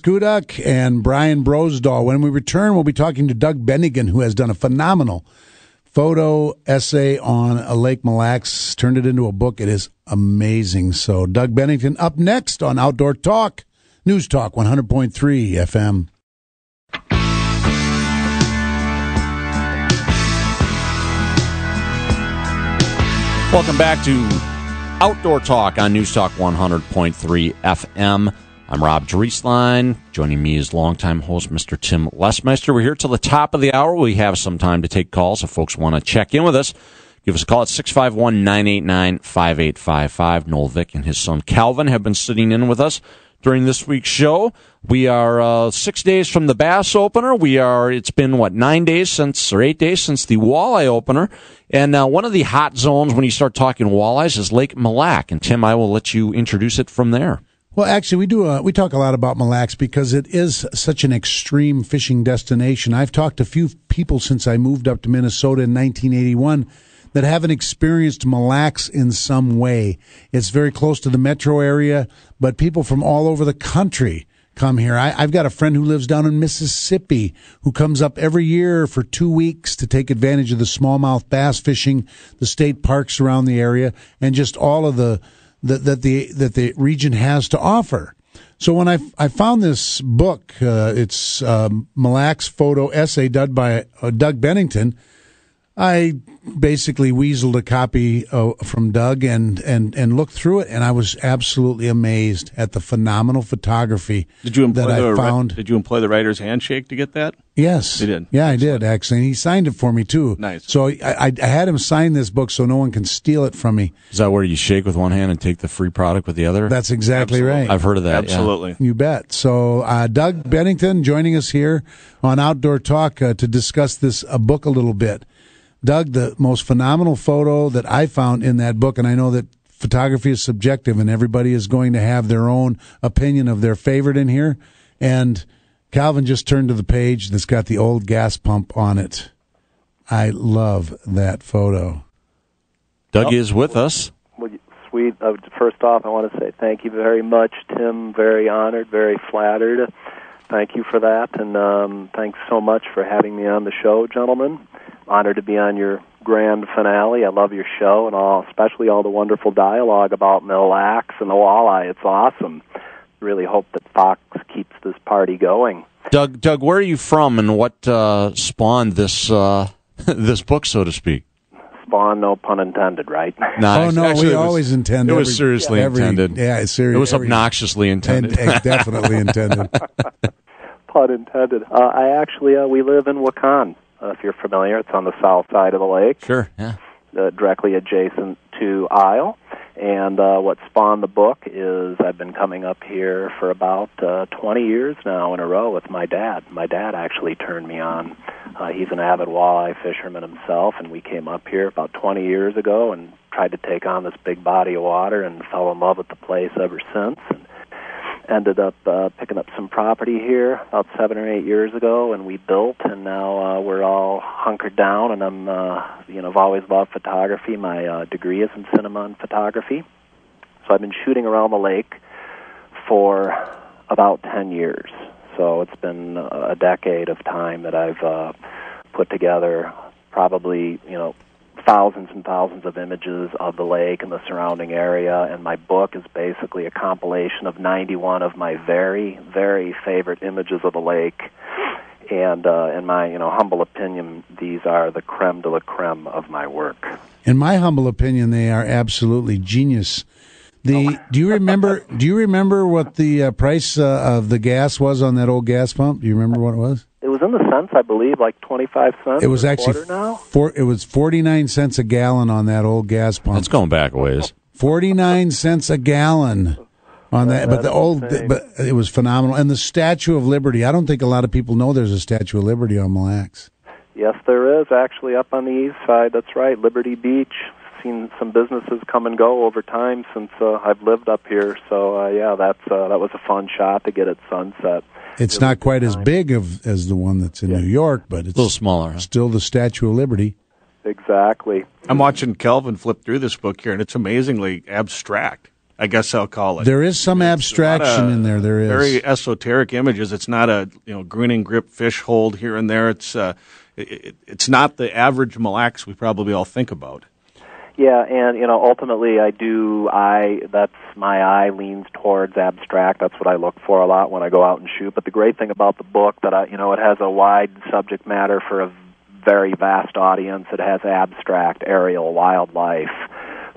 Skudak and Brian Brosdahl. When we return, we'll be talking to Doug Bennigan, who has done a phenomenal photo essay on Lake Mille Lacs, turned it into a book. It is amazing. So Doug Bennington up next on Outdoor Talk, News Talk 100.3 FM. Welcome back to Outdoor Talk on News Talk 100.3 FM. I'm Rob Drieslein. Joining me is longtime host Mr. Tim Lesmeister. We're here till the top of the hour. We have some time to take calls. If folks want to check in with us, give us a call at 651-989-5855. Noel Vick and his son Calvin have been sitting in with us during this week's show. We are 6 days from the bass opener. It's been, 8 days since the walleye opener. And one of the hot zones when you start talking walleyes is Lake Mille Lacs. And Tim, I will let you introduce it from there. Well, actually, we talk a lot about Mille Lacs because it is such an extreme fishing destination. I've talked to a few people since I moved up to Minnesota in 1981 that haven't experienced Mille Lacs in some way. It's very close to the metro area, but people from all over the country come here. I've got a friend who lives down in Mississippi who comes up every year for 2 weeks to take advantage of the smallmouth bass fishing, the state parks around the area, and just all of that the region has to offer. So when I found this book, it's Mille Lacs photo essay done by Doug Bennington, I basically weaseled a copy from Doug and looked through it, and I was absolutely amazed at the phenomenal photography that I found. Did you employ the writer's handshake to get that? Yes. You did? Yeah, I did, actually. And he signed it for me, too. Nice. So I had him sign this book so no one can steal it from me. Is that where you shake with one hand and take the free product with the other? That's exactly right. I've heard of that. Absolutely. Yeah. You bet. So Doug Bennington joining us here on Outdoor Talk to discuss this book a little bit. Doug, the most phenomenal photo that I found in that book, and I know that photography is subjective and everybody is going to have their own opinion of their favorite in here, and Calvin just turned to the page that's got the old gas pump on it. I love that photo. Doug is with us. Well, sweet. First off, I want to say thank you very much, Tim. Very honored, very flattered. Thank you for that, and thanks so much for having me on the show, gentlemen. Honored to be on your grand finale. I love your show and especially all the wonderful dialogue about Mille Lacs and the walleye. It's awesome. Really hope that Fox keeps this party going. Doug, where are you from, and what spawned this this book, so to speak? Spawn, no pun intended, right? No, we always intend. It was seriously intended. Yeah, it's serious. It was obnoxiously intended. Definitely intended. Pun intended. We live in Wakan. If you're familiar, it's on the south side of the lake. Sure, yeah. Directly adjacent to Isle. And what spawned the book is I've been coming up here for about 20 years now in a row with my dad. My dad actually turned me on. He's an avid walleye fisherman himself, and we came up here about 20 years ago and tried to take on this big body of water and fell in love with the place ever since. And ended up picking up some property here about 7 or 8 years ago, and we built, and now we're all hunkered down, and I've always loved photography. My degree is in cinema and photography. So I've been shooting around the lake for about 10 years. So it's been a decade of time that I've put together probably, thousands and thousands of images of the lake and the surrounding area, and my book is basically a compilation of 91 of my very, very favorite images of the lake. And in my humble opinion, these are the creme de la creme of my work. In my humble opinion, they are absolutely genius. Do you remember what the price of the gas was on that old gas pump? Do you remember what it was? It was in the cents, I believe, like 25 cents. It was actually it was 49 cents a gallon on that old gas pump. That's going back a ways. 49 cents a gallon on that, but it was phenomenal. And the Statue of Liberty. I don't think a lot of people know there's a Statue of Liberty on Mille Lacs. Yes, there is, actually, up on the east side. That's right, Liberty Beach. Seen some businesses come and go over time since I've lived up here. So that was a fun shot to get at sunset. It's not quite as big as the one that's in New York, but it's a little smaller. Huh? Still the Statue of Liberty. Exactly. I'm watching Kelvin flip through this book here, and it's amazingly abstract. I guess I'll call it. There is some abstraction in there. There is very esoteric images. It's not a grinning grip fish hold here and there. It's not the average Mille Lacs we probably all think about. Yeah, and ultimately that's my eye leans towards abstract. That's what I look for a lot when I go out and shoot. But the great thing about the book that it has a wide subject matter for a very vast audience. It has abstract, aerial, wildlife,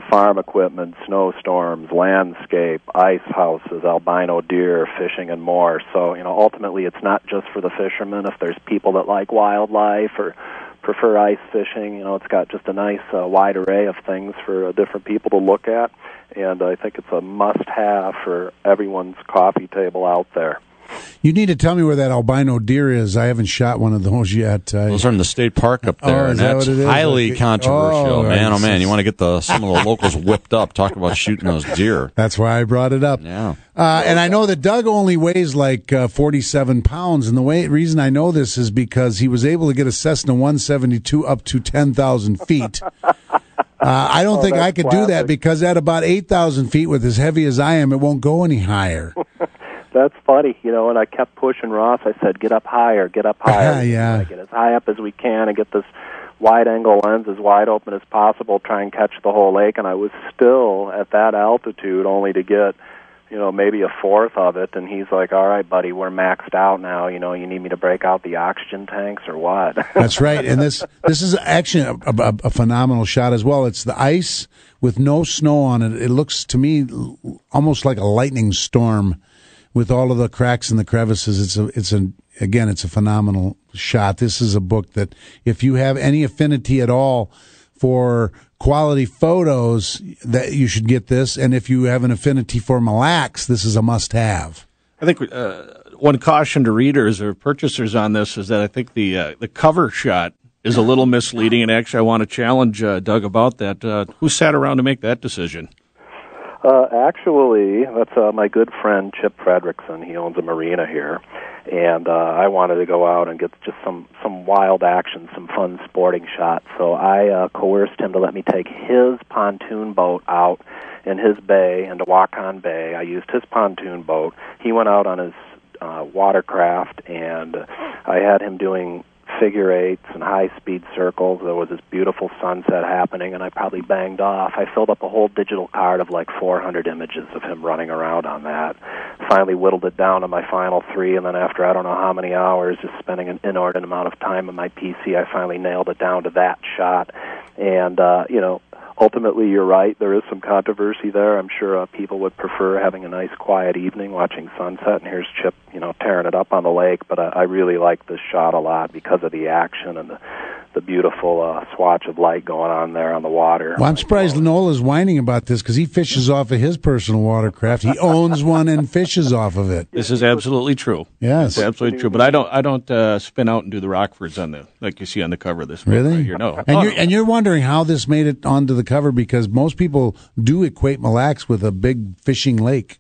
farm equipment, snowstorms, landscape, ice houses, albino deer, fishing, and more. So, ultimately it's not just for the fishermen. If there's people that like wildlife or prefer ice fishing, it's got just a nice wide array of things for different people to look at. And I think it's a must-have for everyone's coffee table out there. You need to tell me where that albino deer is. I haven't shot one of those yet. Those are in the state park up there, and that that's what it is? highly controversial. Oh, man, oh man, you want to get some of the locals whipped up talking about shooting those deer. That's why I brought it up. Yeah. And I know that Doug only weighs like 47 pounds, and the reason I know this is because he was able to get a Cessna 172 up to 10,000 feet. I don't think I could do that because at about 8,000 feet, with as heavy as I am, it won't go any higher. That's funny, and I kept pushing Ross. I said, get up higher, get up higher. Yeah. Get as high up as we can and get this wide-angle lens as wide open as possible, try and catch the whole lake. And I was still at that altitude only to get, maybe a fourth of it. And he's like, all right, buddy, we're maxed out now. You need me to break out the oxygen tanks or what? That's right. And this is actually a phenomenal shot as well. It's the ice with no snow on it. It looks to me almost like a lightning storm. With all of the cracks and the crevices, it's a phenomenal shot. This is a book that if you have any affinity at all for quality photos, that you should get this. And if you have an affinity for Mille Lacs, this is a must-have. I think one caution to readers or purchasers on this is that I think the cover shot is a little misleading, and actually I want to challenge Doug about that. Who sat around to make that decision? Actually, that's my good friend Chip Fredrickson. He owns a marina here, and I wanted to go out and get just some wild action, some fun sporting shots. So I coerced him to let me take his pontoon boat out in his bay, into Waukon Bay. I used his pontoon boat. He went out on his watercraft, and I had him doing figure eights and high-speed circles. There was this beautiful sunset happening, and I probably banged off. I filled up a whole digital card of like 400 images of him running around on that. Finally whittled it down to my final 3, and then after I don't know how many hours, just spending an inordinate amount of time on my PC, I finally nailed it down to that shot. And, ultimately, you're right. There is some controversy there. I'm sure people would prefer having a nice, quiet evening watching sunset, and here's Chip, tearing it up on the lake. But I really like this shot a lot because of the action and the beautiful swatch of light going on there on the water. Well, I'm surprised Nola's whining about this because he fishes off of his personal watercraft. He owns one and fishes off of it. This is absolutely true. Yes, it's absolutely true. But I don't spin out and do the Rockfords like you see on the cover of this book. Really? Right here. No. And you're wondering how this made it onto the cover because most people do equate Mille Lacs with a big fishing lake.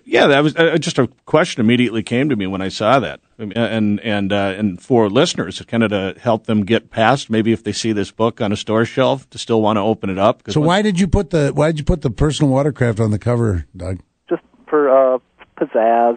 Yeah, that was just a question immediately came to me when I saw that, and for listeners, kind of to help them get past maybe if they see this book on a store shelf to still want to open it up. So why did you put the personal watercraft on the cover, Doug? Just for pizzazz,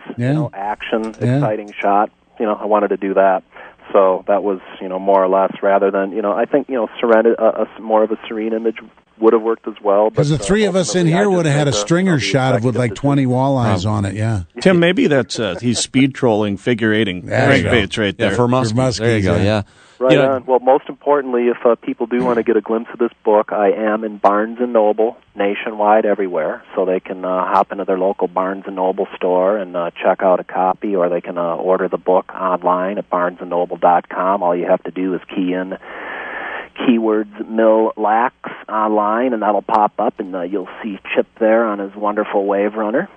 action, exciting shot. I wanted to do that. So that was, more or less, rather than, I think, more of a serene image would have worked as well. Because the three of us in here would have had a stringer shot with like 20 walleyes on it, yeah. Tim, maybe that's he's speed trolling, figure eighting crankbaits right there. Yeah, for muskies. There you go, yeah. Right on. Well, most importantly, if people do want to get a glimpse of this book, I am in Barnes & Noble nationwide everywhere, so they can hop into their local Barnes & Noble store and check out a copy, or they can order the book online at barnesandnoble.com. All you have to do is key in keywords Mille Lacs online, and that'll pop up, and you'll see Chip there on his wonderful wave runner.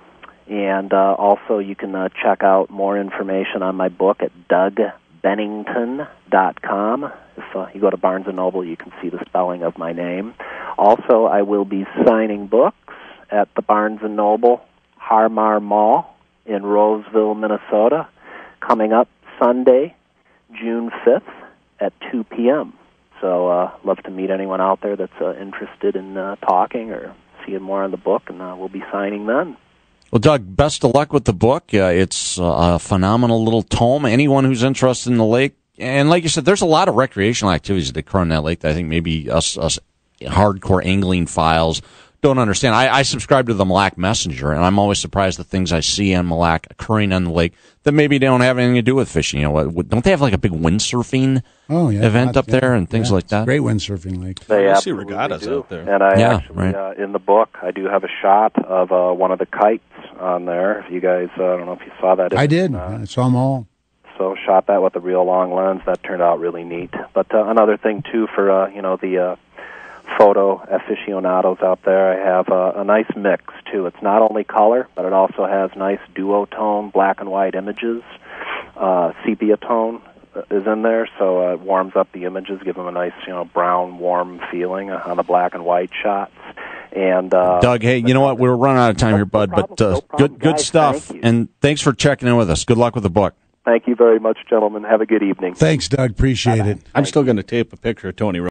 And also you can check out more information on my book at DougBennington.com. If you go to Barnes & Noble, you can see the spelling of my name. Also, I will be signing books at the Barnes & Noble Harmar Mall in Roseville, Minnesota, coming up Sunday, June 5th at 2 p.m. So love to meet anyone out there that's interested in talking or seeing more on the book, and we'll be signing then. Well, Doug, best of luck with the book. It's a phenomenal little tome. Anyone who's interested in the lake, and like you said, there's a lot of recreational activities that occur on that lake that I think maybe us hardcore angling files don't understand. I subscribe to the Mille Messenger, and I'm always surprised the things I see on Mille occurring on the lake that maybe don't have anything to do with fishing. Don't they have like a big windsurfing event up there and things like that? Great windsurfing lake. They I see absolutely regattas do. out there. And I actually, in the book, I do have a shot of one of the kites on there. If you guys, I don't know if you saw that. I did. I saw them all. So shot that with a real long lens. That turned out really neat. But another thing, too, for, the photo aficionados out there, I have a nice mix, too. It's not only color, but it also has nice duotone black and white images. Sepia tone is in there, so it warms up the images, give them a nice, brown, warm feeling on the black and white shots. And Doug, hey, you know what? We're running out of time here, bud, but good guys, stuff. And thanks for checking in with us. Good luck with the book. Thank you very much, gentlemen. Have a good evening. Thanks, Doug. Appreciate it. I'm still going to tape a picture of Tony